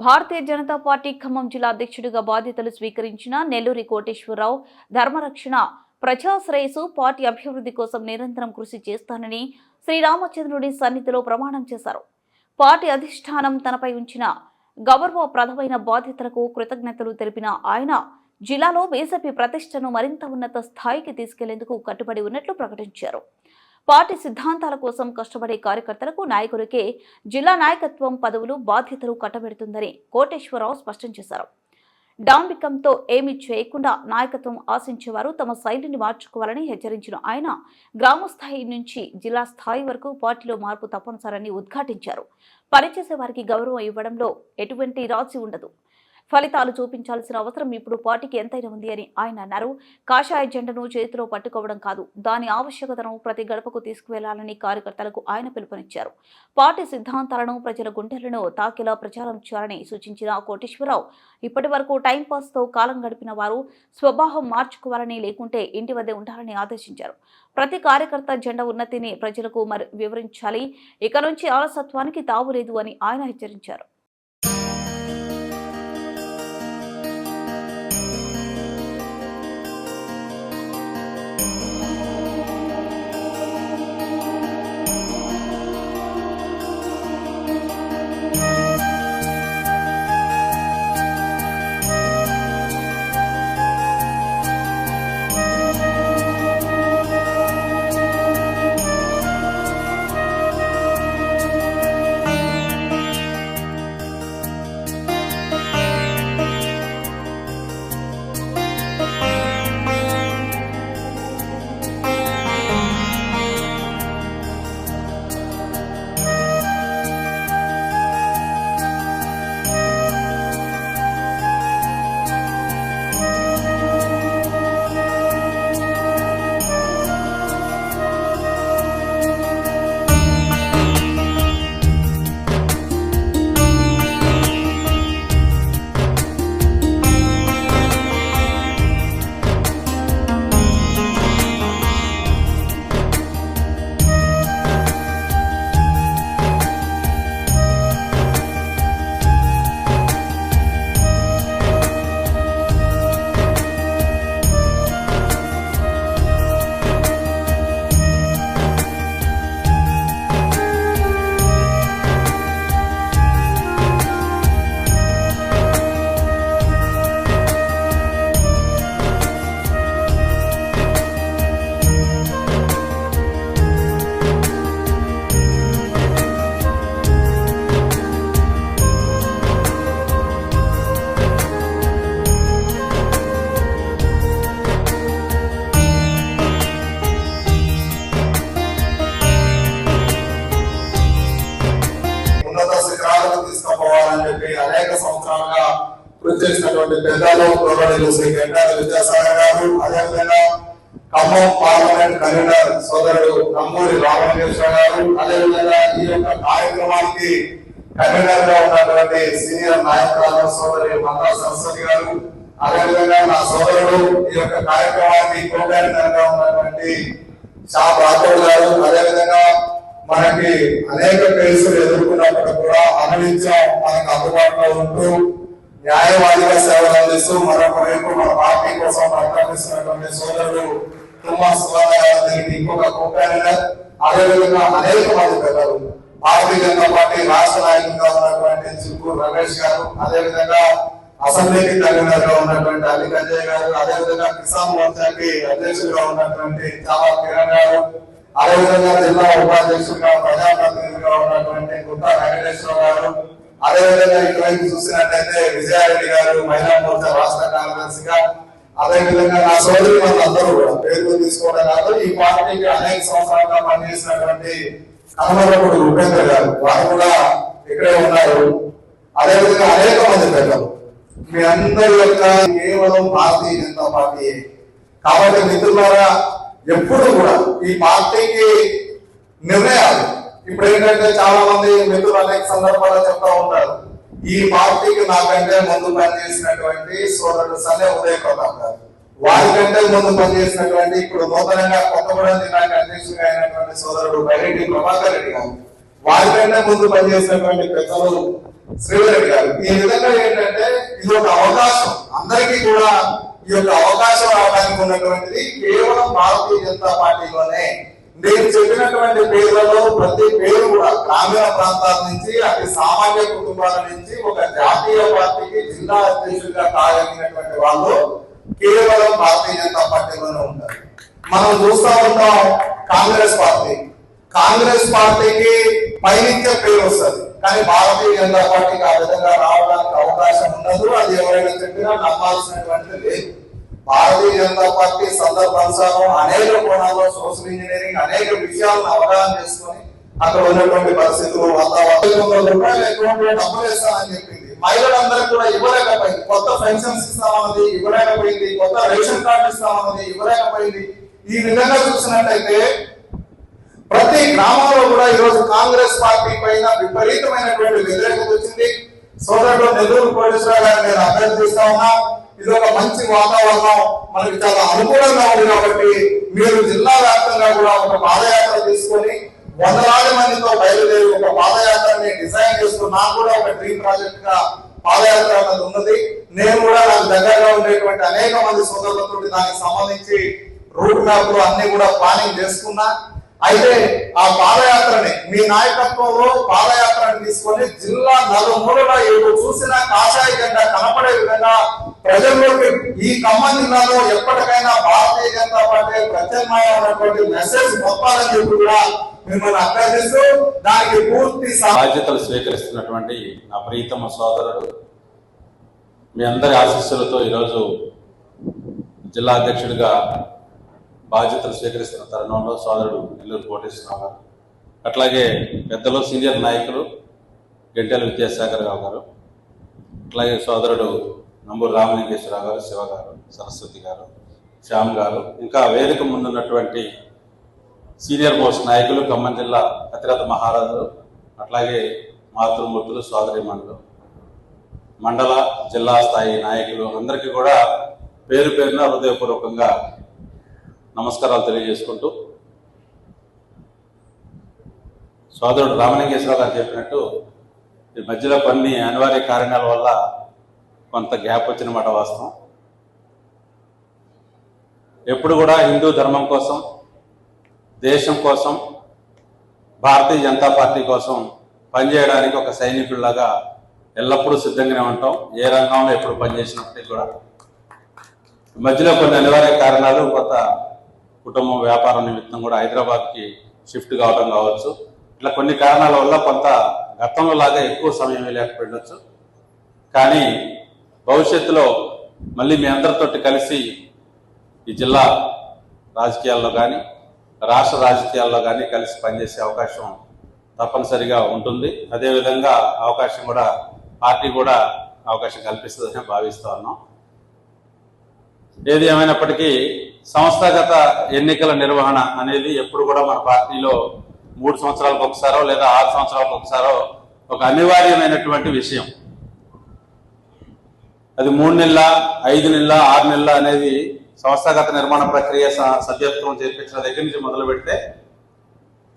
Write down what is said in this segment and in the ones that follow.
Bharatiya Janata party Khammam జిల్లా అధ్యక్షుడిగా బాధ్యతలు స్వీకరించిన నెల్లూరి కోటేశ్వరరావు ధర్మరక్షణ ప్రజాశ్రేయస్సు పార్టీ అభివృద్ధి కోసం నిరంతరం కృషి చేస్తానని శ్రీరామచంద్రుడి సన్నిధిలో ప్రమాణం చేశారు. పార్టీ అధిష్టానం తనపై ఉంచిన గౌరవప్రదమైన బాధ్యతలకు కృతజ్ఞతలు తెలిపిన ఆయన జిల్లాలో బీజేపీ ప్రతిష్టను మరింత ఉన్నత స్థాయికి తీసుకెళ్లేందుకు కట్టుబడి ఉన్నట్లు ప్రకటించారు. పార్టీ సిద్ధాంతాల కోసం కష్టపడే కార్యకర్తలకు నాయకులకే జిల్లా నాయకత్వం పదవులు బాధ్యతలు కట్టబెడుతుందని కోటేశ్వరరావు స్పష్టం చేశారు. డాంబికంతో ఏమీ చేయకుండా నాయకత్వం ఆశించేవారు తమ శైలిని మార్చుకోవాలని హెచ్చరించిన ఆయన గ్రామ స్థాయి నుంచి జిల్లా స్థాయి వరకు పార్టీలో మార్పు తప్పనిసరని ఉద్ఘాటించారు. పనిచేసే వారికి గౌరవం ఇవ్వడంలో ఎటువంటి రాజీ ఉండదు. ఫలితాలు చూపించాల్సిన అవసరం ఇప్పుడు పార్టీకి ఎంతైనా ఉంది అని ఆయన అన్నారు. కాషాయ జెండను చేతిలో పట్టుకోవడం కాదు, దాని ఆవశ్యకతను ప్రతి గడపకు తీసుకువెళ్లాలని కార్యకర్తలకు ఆయన పిలుపునిచ్చారు. పార్టీ సిద్ధాంతాలను ప్రజల గుండెలను తాకేలా ప్రచారం చేయాలని సూచించిన కోటేశ్వరరావు ఇప్పటి వరకు టైంపాస్తో కాలం గడిపిన వారు స్వభావం మార్చుకోవాలని, లేకుంటే ఇంటి వద్దే ఉండాలని ఆదేశించారు. ప్రతి కార్యకర్త జెండా ఉన్నతిని ప్రజలకు వివరించాలి. ఇక నుంచి అలసత్వానికి తావు లేదు అని ఆయన హెచ్చరించారు. తీసుకుపోవాలని చెప్పి అనేక సంవత్సరాలుగా కృషి చేసినటువంటి పెద్దలు గౌరవనీయులు శ్రీ గంటాల విద్యాసాగర్ గారు, అదేవిధంగా ఖమ్మం పార్లమెంట్ కన్వీనర్ సోదరుడు నమ్మూరి రామలింగేశ్వర గారు, అదేవిధంగా ఈ యొక్క కార్యక్రమానికి కన్వీనర్ గా ఉన్నటువంటి సీనియర్ నాయకురాలు సోదరి మందా సరస్వతి గారు, అదేవిధంగా నా సోదరుడు ఈ యొక్క కార్యక్రమానికి కోఆర్డినేటర్ గా ఉన్నటువంటి షాప్ రాథోడ్ గారు, అదేవిధంగా మనకి అనేక కేసులు ఎదుర్కొన్నప్పుడు కూడా అమలించడం మనకు అందుబాటులో ఉంటూ న్యాయవాదిగా సేవలు అందిస్తూ మరొక వైపు మన పార్టీ కోసం ప్రకటిస్తున్నటువంటి సోదరుడు తుమ్మా సుబ్బారావు ఇంకొక కోఆర్డినేటర్, అదేవిధంగా అనేక మంది పెద్దలు భారతీయ జనతా పార్టీ రాష్ట్ర నాయకులుగా ఉన్నటువంటి చిక్కూరు రమేష్ గారు, అదేవిధంగా అసెంబ్లీకి కన్వీనర్ గా ఉన్నటువంటి అలీ కంజయ్ గారు, అదేవిధంగా కిసాన్ మోర్చాకి అధ్యక్షులుగా ఉన్నటువంటి చావా కిరణ్ గారు, అదేవిధంగా జిల్లా ఉపాధ్యక్షులుగా ప్రజాప్రతినిధిగా ఉన్నటువంటి గుత్తా వెంకటేశ్వర గారు, అదేవిధంగా ఇటువైపు చూసినట్లయితే విజయారెడ్డి గారు మహిళా మోర్చా రాష్ట్ర కార్యదర్శిగా, అదేవిధంగా నా సోదరి వాళ్ళందరూ కూడా పేర్లు తీసుకోవడం కాదు ఈ పార్టీకి అనేక సంవత్సరాలుగా పనిచేసినటువంటి కమలప్పుడు ఉపేంద్ర గారు వారు కూడా ఇక్కడే ఉన్నారు. అదేవిధంగా అనేక మంది పెద్దలు మీ అందరి యొక్క కేవలం భారతీయ జనతా పార్టీ కాబట్టి మిత్రులారా ఎప్పుడు కూడా ఈ పార్టీకి నిర్ణయాలు ఇప్పుడు ఏంటంటే చాలా మంది మిత్రులు అనేక సందర్భాల్లో చెప్తా ఉంటారు ఈ పార్టీకి నాకంటే ముందు పనిచేసినటువంటి సోదరుడు సనే ఉదయ ప్రతాప్ గారు, వారికంటే ముందు పనిచేసినటువంటి ఇప్పుడు నూతనంగా కొత్తగూడెం జిల్లాకి అధ్యక్షుడిగా అయినటువంటి సోదరుడు బైరెడ్డి ప్రభాకర్ రెడ్డి గారు, వారికంటే ముందు పనిచేసినటువంటి పెద్దలు శ్రీధర్ గారు. ఈ విధంగా ఏంటంటే ఇది ఒక అవకాశం, అందరికీ కూడా ఈ యొక్క అవకాశం రావడానికి ఉన్నటువంటిది కేవలం భారతీయ జనతా పార్టీలోనే. నేను చెప్పినటువంటి పేర్లలో ప్రతి పేరు కూడా గ్రామీణ ప్రాంతాల నుంచి, అతి సామాన్య కుటుంబాల నుంచి ఒక జాతీయ పార్టీకి జిల్లా అధ్యక్షుడిగా కాగలిగినటువంటి వాళ్ళు కేవలం భారతీయ జనతా పార్టీలోనే ఉంటారు. మనం చూస్తూ ఉంటాం కాంగ్రెస్ పార్టీకి పైనుంచే పేరు వస్తుంది, కానీ భారతీయ జనతా పార్టీకి ఆ విధంగా రావడానికి అవకాశం ఉండదు. అది ఎవరైనా చెప్పినా నమ్మాల్సినటువంటి లేదు. భారతీయ జనతా పార్టీ సందర్భానుసారం అనేక కోణాల్లో సోషల్ ఇంజనీరింగ్ అనేక విషయాలను అవగాహన చేసుకొని అక్కడ ఉన్నటువంటి పరిస్థితులు, రూపాయలు డబ్బులు ఇస్తానని చెప్పింది, మహిళలందరికీ కూడా ఇవ్వలేకపోయింది. కొత్త పెన్షన్స్ ఇస్తామన్నది ఇవ్వలేకపోయింది, కొత్త రేషన్ కార్డు ఇస్తామన్నది ఇవ్వలేకపోయింది. ఈ విధంగా చూసినట్టయితే ప్రతి గ్రామంలో కూడా ఈరోజు కాంగ్రెస్ పార్టీ పైన విపరీతమైనటువంటి వ్యతిరేకత వచ్చింది. సోదరుడు నెల్లూరు కోటేశ్వరరావు గారిని నేను అభ్యర్థిస్తా ఉన్నా, ఇది ఒక మంచి వాతావరణం మనకి చాలా అనుకూలంగా ఉంది కాబట్టి మీరు జిల్లా వ్యాప్తంగా కూడా ఒక పాదయాత్ర తీసుకొని వందలాది మందితో బయలుదేరి ఒక పాదయాత్రని డిజైన్ చేస్తూ, నాకు కూడా ఒక డ్రీమ్ ప్రాజెక్ట్ గా పాదయాత్ర అన్నది ఉన్నది. నేను కూడా నాకు దగ్గరగా ఉండేటువంటి అనేక మంది సోదరులతో దానికి సంబంధించి రూట్ మ్యాప్లు అన్ని కూడా ప్లానింగ్ చేసుకున్నా. అయితే ఆ పాదయాత్రని మీ నాయకత్వంలో పాదయాత్రని తీసుకొని జిల్లా నలుమూలలా ఏదో చూసినా కాషాయ జెండా కనపడే విధంగా ప్రజల్లోకి ఈ ఖమ్మం జిల్లాలో ఎప్పటికైనా భారతీయ జనతా పార్టీ ప్రత్యామ్నాయం ఉన్నటువంటి మెసేజ్ పంపాలని చెప్పి కూడా మిమ్మల్ని అభ్యర్థిస్తూ దానికి పూర్తి బాధ్యతలు స్వీకరిస్తున్నటువంటి నా ప్రీతమ సోదరుడు, మీ అందరి ఆశీస్సులతో ఈరోజు జిల్లా అధ్యక్షుడిగా బాధ్యతలు స్వీకరిస్తున్న తరుణంలో సోదరుడు నెల్లూరు కోటేశ్వరరావు గారు, అట్లాగే పెద్దలు సీనియర్ నాయకులు గంటెల విద్యాసాగర్ రావు గారు, అట్లాగే సోదరుడు నంబూరు రామలింగేశ్వరరావు గారు, శివ గారు, సరస్వతి గారు, శ్యామ్ గారు, ఇంకా వేదిక ముందున్నటువంటి సీనియర్ మోస్ట్ నాయకులు, ఖమ్మం జిల్లా అతిరథ మహారాజులు, అట్లాగే మాతృమూర్తులు, సోదరిమణులు, మండల జిల్లా స్థాయి నాయకులు అందరికీ కూడా పేరు పేరున హృదయపూర్వకంగా నమస్కారాలు తెలియజేసుకుంటూ, సోదరుడు రామలింగేశ్వరరావు గారు చెప్పినట్టు ఈ మధ్యలో కొన్ని అనివార్య కారణాల వల్ల కొంత గ్యాప్ వచ్చిన మాట వాస్తవం. ఎప్పుడు కూడా హిందూ ధర్మం కోసం, దేశం కోసం, భారతీయ జనతా పార్టీ కోసం పనిచేయడానికి ఒక సైనికుడిలాగా ఎల్లప్పుడూ సిద్ధంగానే ఉంటాం. ఏ రంగంలో ఎప్పుడు పనిచేసినప్పటికీ కూడా మధ్యలో కొన్ని అనివార్య కారణాలు, కొత్త కుటుంబం వ్యాపారం నిమిత్తం కూడా హైదరాబాద్కి షిఫ్ట్ కావడం కావచ్చు, ఇట్లా కొన్ని కారణాల వల్ల కొంత గతంలో లాగా ఎక్కువ సమయం లేకపోవచ్చు. కానీ భవిష్యత్తులో మళ్ళీ మీ అందరితోటి కలిసి ఈ జిల్లా రాజకీయాల్లో కానీ రాష్ట్ర రాజకీయాల్లో కానీ కలిసి పనిచేసే అవకాశం తప్పనిసరిగా ఉంటుంది. అదేవిధంగా అవకాశం కూడా పార్టీ కూడా అవకాశం కల్పిస్తుందని భావిస్తూ ఉన్నాం. ఏది ఏమైనప్పటికీ సంస్థాగత ఎన్నికల నిర్వహణ అనేది ఎప్పుడు కూడా మన పార్టీలో 3 సంవత్సరాలకు ఒకసారో లేదా 6 సంవత్సరాలకు ఒకసారో ఒక అనివార్యమైనటువంటి విషయం. అది 3 నెలల, 5 నెలల, 6 నెలల అనేది సంస్థాగత నిర్మాణ ప్రక్రియ సభ్యత్వం చేర్పించిన దగ్గర నుంచి మొదలు పెడితే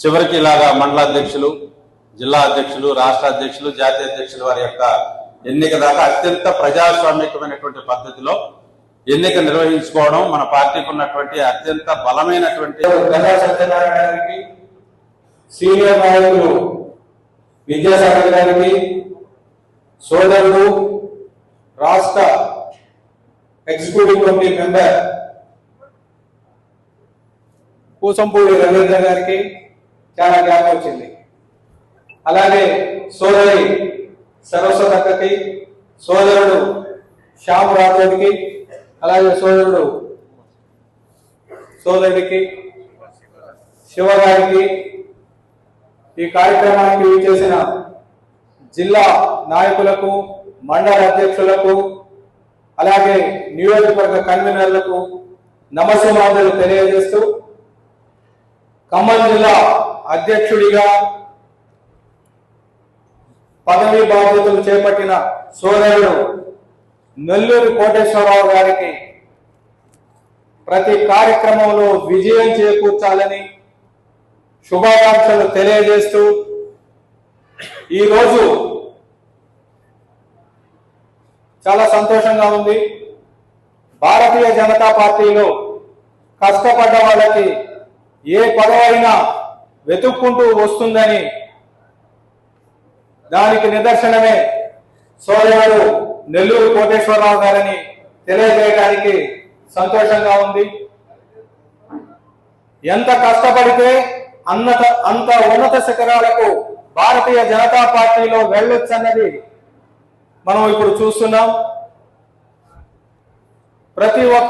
చివరికి ఇలాగా మండలాధ్యక్షులు, జిల్లా అధ్యక్షులు, రాష్ట్ర అధ్యక్షులు, జాతీయ అధ్యక్షులు వారి యొక్క ఎన్నిక దాకా అత్యంత ప్రజాస్వామికమైనటువంటి పద్ధతిలో ఎన్నిక నిర్వహించుకోవడం మన పార్టీకి ఉన్నటువంటి అత్యంత బలమైనటువంటి. గంగా సత్యనారాయణ గారికి, సీనియర్ నాయకులు విద్యాసాగర్ గారికి, సోదరుడు రాష్ట్ర ఎగ్జిక్యూటివ్ కమిటీ మెంబర్ పూసంపూడి రవీంద్ర గారికి చాలా గ్యాప్ వచ్చింది. అలాగే సోదరి సరస్వతక్కకి, సోదరుడు శ్యామ్ రాథోడ్కి, అలాగే సోదరుడికి శివగారికి, ఈ కార్యక్రమానికి చేసిన జిల్లా నాయకులకు, మండల అధ్యక్షులకు, అలాగే నియోజకవర్గ కన్వీనర్లకు నమస్కారాలు తెలియజేస్తూ, ఖమ్మం జిల్లా అధ్యక్షుడిగా పదవీ బాధ్యతలు చేపట్టిన సోదరుడు నెల్లూరు కోటేశ్వరరావు గారికి ప్రతి కార్యక్రమంలో విజయం చేకూర్చాలని శుభాకాంక్షలు తెలియజేస్తూ, ఈరోజు చాలా సంతోషంగా ఉంది. భారతీయ జనతా పార్టీలో కష్టపడ్డ వాళ్ళకి ఏ పదవైనా వెతుక్కుంటూ వస్తుందని దానికి నిదర్శనమే సోదరుడు నెల్లూరు కోటేశ్వరరావు గారిని తెలియజేయడానికి సంతోషంగా ఉంది. ఎంత కష్టపడితే అంత ఉన్నత శిఖరాలకు భారతీయ జనతా పార్టీలో వెళ్ళొచ్చన్నది మనం ఇప్పుడు చూస్తున్నాం. ప్రతి ఒక్క